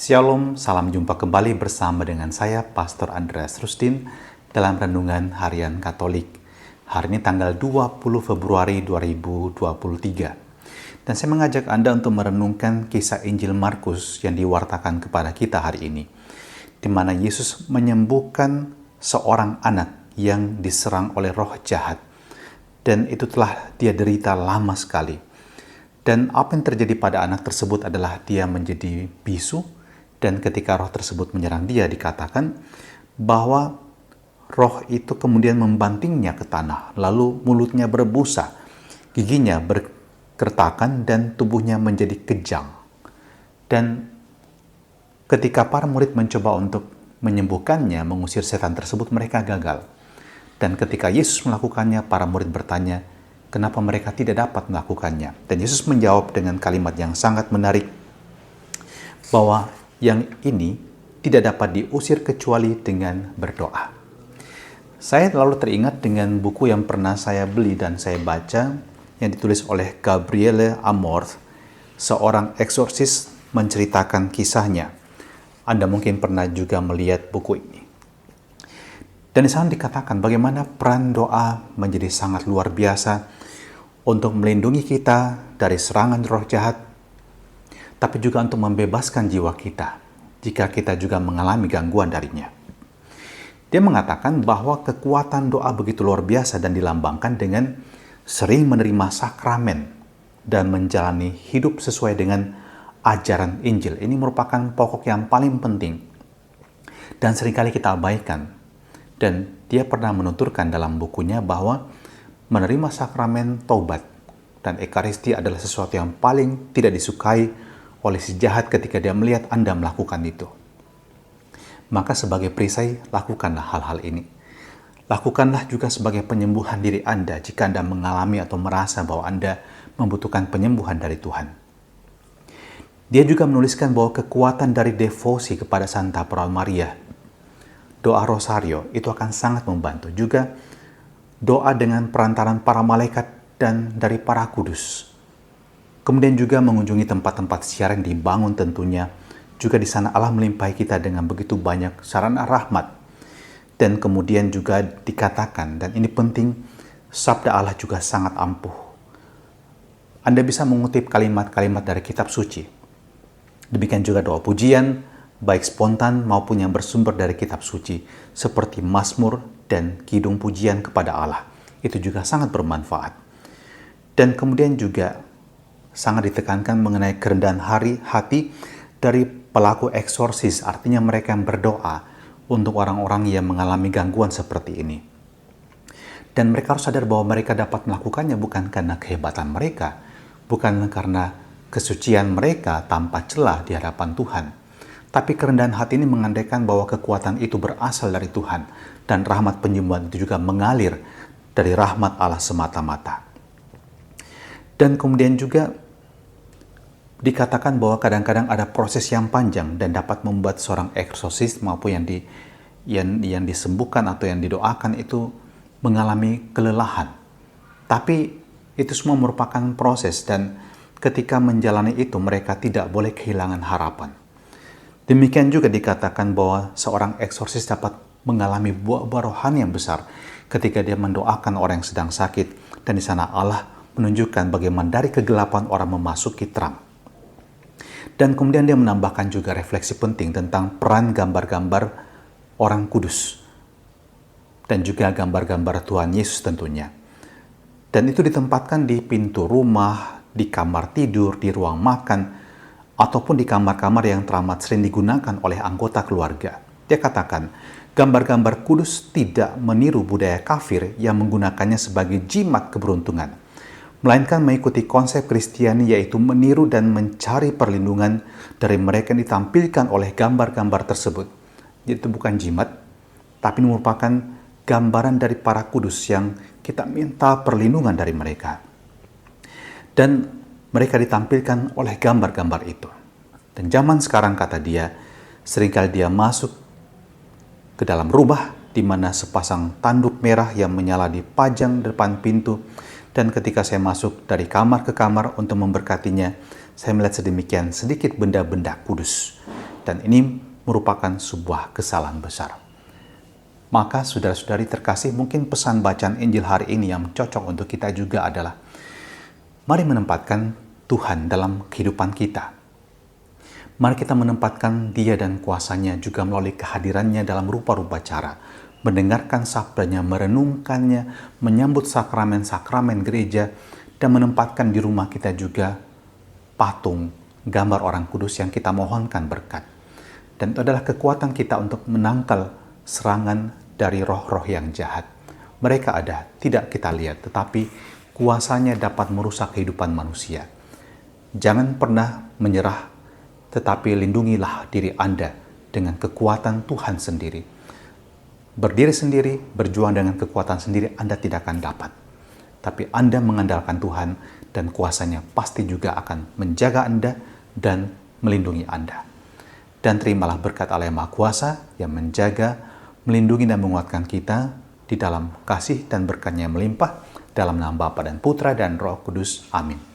Shalom, salam jumpa kembali bersama dengan saya, Pastor Andreas Rustin, dalam Renungan Harian Katolik. Hari ini tanggal 20 Februari 2023. Dan saya mengajak Anda untuk merenungkan kisah Injil Markus yang diwartakan kepada kita hari ini, di mana Yesus menyembuhkan seorang anak yang diserang oleh roh jahat. Dan itu telah dia derita lama sekali. Dan apa yang terjadi pada anak tersebut adalah dia menjadi bisu, dan ketika roh tersebut menyerang dia, dikatakan bahwa roh itu kemudian membantingnya ke tanah, lalu mulutnya berbusa, giginya berkertakan, dan tubuhnya menjadi kejang. Dan ketika para murid mencoba untuk menyembuhkannya, mengusir setan tersebut, mereka gagal. Dan ketika Yesus melakukannya, para murid bertanya, kenapa mereka tidak dapat melakukannya? Dan Yesus menjawab dengan kalimat yang sangat menarik, bahwa yang ini tidak dapat diusir kecuali dengan berdoa. Saya lalu teringat dengan buku yang pernah saya beli dan saya baca, yang ditulis oleh Gabriele Amorth, seorang eksorsis menceritakan kisahnya. Anda mungkin pernah juga melihat buku ini. Dan di sana dikatakan bagaimana peran doa menjadi sangat luar biasa untuk melindungi kita dari serangan roh jahat, tapi juga untuk membebaskan jiwa kita jika kita juga mengalami gangguan darinya. Dia mengatakan bahwa kekuatan doa begitu luar biasa dan dilambangkan dengan sering menerima sakramen dan menjalani hidup sesuai dengan ajaran Injil. Ini merupakan pokok yang paling penting dan seringkali kita abaikan. Dan dia pernah menuturkan dalam bukunya bahwa menerima sakramen taubat dan Ekaristi adalah sesuatu yang paling tidak disukai oleh si jahat ketika dia melihat Anda melakukan itu. Maka sebagai perisai, lakukanlah hal-hal ini. Lakukanlah juga sebagai penyembuhan diri Anda jika Anda mengalami atau merasa bahwa Anda membutuhkan penyembuhan dari Tuhan. Dia juga menuliskan bahwa kekuatan dari devosi kepada Santa Perawan Maria, doa rosario, itu akan sangat membantu. Juga doa dengan perantaran para malaikat dan dari para kudus. Kemudian juga mengunjungi tempat-tempat siaran dibangun tentunya. Juga di sana Allah melimpahi kita dengan begitu banyak sarana rahmat. Dan kemudian juga dikatakan, dan ini penting, sabda Allah juga sangat ampuh. Anda bisa mengutip kalimat-kalimat dari kitab suci. Demikian juga doa pujian, baik spontan maupun yang bersumber dari kitab suci, seperti Mazmur dan kidung pujian kepada Allah. Itu juga sangat bermanfaat. Dan kemudian juga sangat ditekankan mengenai kerendahan hati dari pelaku eksorsis, artinya mereka yang berdoa untuk orang-orang yang mengalami gangguan seperti ini. Dan mereka harus sadar bahwa mereka dapat melakukannya bukan karena kehebatan mereka, bukan karena kesucian mereka tanpa celah di hadapan Tuhan. Tapi kerendahan hati ini mengandaikan bahwa kekuatan itu berasal dari Tuhan, dan rahmat penyembuhan itu juga mengalir dari rahmat Allah semata-mata. Dan kemudian juga dikatakan bahwa kadang-kadang ada proses yang panjang dan dapat membuat seorang eksorsis maupun yang disembuhkan atau yang didoakan itu mengalami kelelahan. Tapi itu semua merupakan proses, dan ketika menjalani itu mereka tidak boleh kehilangan harapan. Demikian juga dikatakan bahwa seorang eksorsis dapat mengalami buah-buah rohani yang besar ketika dia mendoakan orang yang sedang sakit, dan di sana Allah menunjukkan bagaimana dari kegelapan orang memasuki terang. Dan kemudian dia menambahkan juga refleksi penting tentang peran gambar-gambar orang kudus dan juga gambar-gambar Tuhan Yesus tentunya. Dan itu ditempatkan di pintu rumah, di kamar tidur, di ruang makan, ataupun di kamar-kamar yang teramat sering digunakan oleh anggota keluarga. Dia katakan, gambar-gambar kudus tidak meniru budaya kafir yang menggunakannya sebagai jimat keberuntungan, melainkan mengikuti konsep Kristiani, yaitu meniru dan mencari perlindungan dari mereka yang ditampilkan oleh gambar-gambar tersebut. Itu bukan jimat, tapi merupakan gambaran dari para kudus yang kita minta perlindungan dari mereka. Dan mereka ditampilkan oleh gambar-gambar itu. Dan zaman sekarang, kata dia, seringkali dia masuk ke dalam rumah di mana sepasang tanduk merah yang menyala dipajang depan pintu. Dan ketika saya masuk dari kamar ke kamar untuk memberkatinya, saya melihat sedemikian sedikit benda-benda kudus. Dan ini merupakan sebuah kesalahan besar. Maka saudara-saudari terkasih, mungkin pesan bacaan Injil hari ini yang cocok untuk kita juga adalah, mari menempatkan Tuhan dalam kehidupan kita. Mari kita menempatkan Dia dan kuasa-Nya juga melalui kehadirannya dalam rupa-rupa cara. Mendengarkan sabdanya, merenungkannya, menyambut sakramen-sakramen gereja, dan menempatkan di rumah kita juga patung, gambar orang kudus yang kita mohonkan berkat. Dan itu adalah kekuatan kita untuk menangkal serangan dari roh-roh yang jahat. Mereka ada, tidak kita lihat, tetapi kuasanya dapat merusak kehidupan manusia. Jangan pernah menyerah, tetapi lindungilah diri Anda dengan kekuatan Tuhan sendiri. Berdiri sendiri, berjuang dengan kekuatan sendiri, Anda tidak akan dapat. Tapi Anda mengandalkan Tuhan, dan kuasanya pasti juga akan menjaga Anda dan melindungi Anda. Dan terimalah berkat Allah yang Maha Kuasa yang menjaga, melindungi dan menguatkan kita di dalam kasih dan berkat-Nya yang melimpah, dalam nama Bapa dan Putra dan Roh Kudus. Amin.